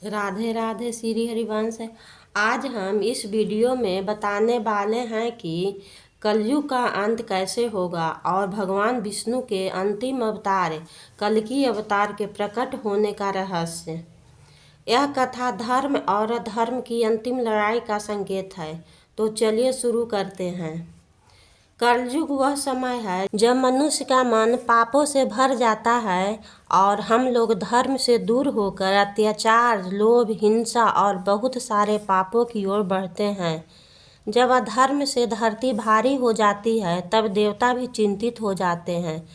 राधे राधे श्री हरिवंश। आज हम इस वीडियो में बताने वाले हैं कि कलयुग का अंत कैसे होगा और भगवान विष्णु के अंतिम अवतार कल्कि अवतार के प्रकट होने का रहस्य। यह कथा धर्म और अधर्म की अंतिम लड़ाई का संकेत है। तो चलिए शुरू करते हैं। कलयुग वह समय है जब मनुष्य का मन पापों से भर जाता है और हम लोग धर्म से दूर होकर अत्याचार, लोभ, हिंसा और बहुत सारे पापों की ओर बढ़ते हैं। जब अधर्म से धरती भारी हो जाती है तब देवता भी चिंतित हो जाते हैं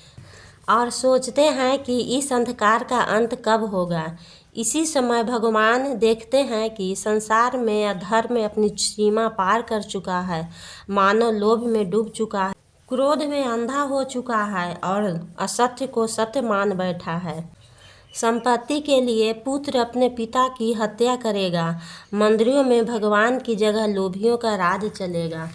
और सोचते हैं कि इस अंधकार का अंत कब होगा। इसी समय भगवान देखते हैं कि संसार में अधर्म अपनी सीमा पार कर चुका है, मानव लोभ में डूब चुका है, क्रोध में अंधा हो चुका है और असत्य को सत्य मान बैठा है। संपत्ति के लिए पुत्र अपने पिता की हत्या करेगा। मंदिरों में भगवान की जगह लोभियों का राज चलेगा।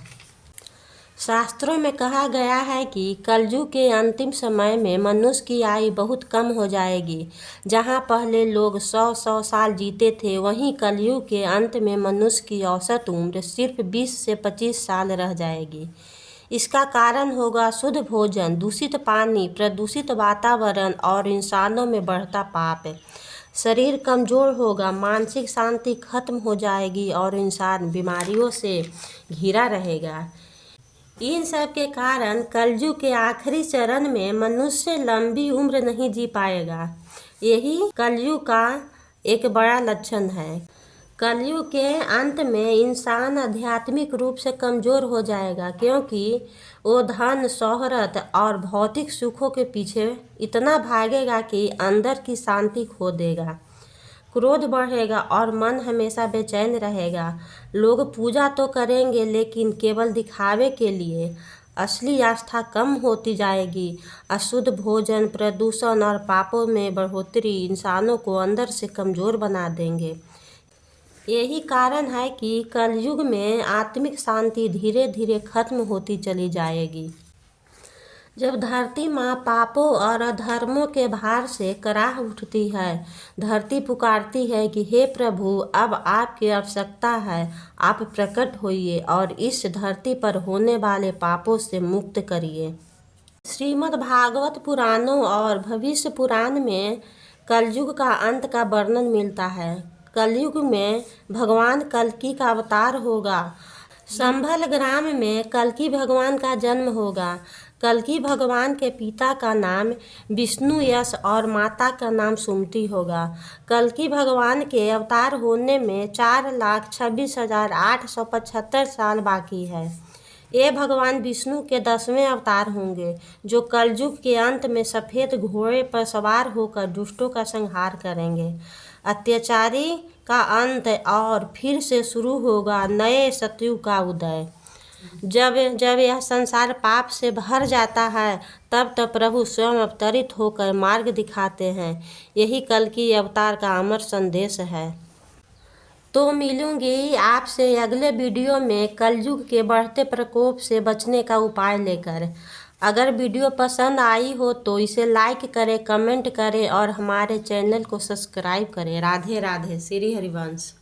शास्त्रों में कहा गया है कि कलयुग के अंतिम समय में मनुष्य की आयु बहुत कम हो जाएगी। जहां पहले लोग 100 साल जीते थे, वहीं कलयुग के अंत में मनुष्य की औसत उम्र सिर्फ 20 से 25 साल रह जाएगी। इसका कारण होगा शुद्ध भोजन, दूषित पानी, प्रदूषित वातावरण और इंसानों में बढ़ता पाप। शरीर कमज़ोर होगा, मानसिक शांति खत्म हो जाएगी और इंसान बीमारियों से घिरा रहेगा। इन सब के कारण कलयुग के आखिरी चरण में मनुष्य लंबी उम्र नहीं जी पाएगा। यही कलयुग का एक बड़ा लक्षण है। कलयुग के अंत में इंसान आध्यात्मिक रूप से कमज़ोर हो जाएगा, क्योंकि वो धन, शोहरत और भौतिक सुखों के पीछे इतना भागेगा कि अंदर की शांति खो देगा। क्रोध बढ़ेगा और मन हमेशा बेचैन रहेगा। लोग पूजा तो करेंगे लेकिन केवल दिखावे के लिए। असली आस्था कम होती जाएगी। अशुद्ध भोजन, प्रदूषण और पापों में बढ़ोतरी इंसानों को अंदर से कमज़ोर बना देंगे। यही कारण है कि कलयुग में आत्मिक शांति धीरे धीरे खत्म होती चली जाएगी। जब धरती माँ पापों और अधर्मों के भार से कराह उठती है, धरती पुकारती है कि हे प्रभु, अब आपकी आवश्यकता है, आप प्रकट होइए और इस धरती पर होने वाले पापों से मुक्त करिए। श्रीमद् भागवत पुराणों और भविष्य पुराण में कलयुग का अंत का वर्णन मिलता है। कलयुग में भगवान कल्कि का अवतार होगा। संभल ग्राम में कल्कि भगवान का जन्म होगा। कल्कि भगवान के पिता का नाम विष्णु यश और माता का नाम सुमति होगा। कल्कि भगवान के अवतार होने में 4,26,875 साल बाकी है। ये भगवान विष्णु के 10वें अवतार होंगे, जो कलयुग के अंत में सफ़ेद घोड़े पर सवार होकर दुष्टों का संहार करेंगे। अत्याचारी का अंत और फिर से शुरू होगा नए सतयुग का उदय। जब यह संसार पाप से भर जाता है तब प्रभु स्वयं अवतरित होकर मार्ग दिखाते हैं। यही कल्कि अवतार का अमर संदेश है। तो मिलूंगी आपसे अगले वीडियो में कलयुग के बढ़ते प्रकोप से बचने का उपाय लेकर। अगर वीडियो पसंद आई हो तो इसे लाइक करें, कमेंट करें और हमारे चैनल को सब्सक्राइब करें। राधे राधे श्री हरिवंश।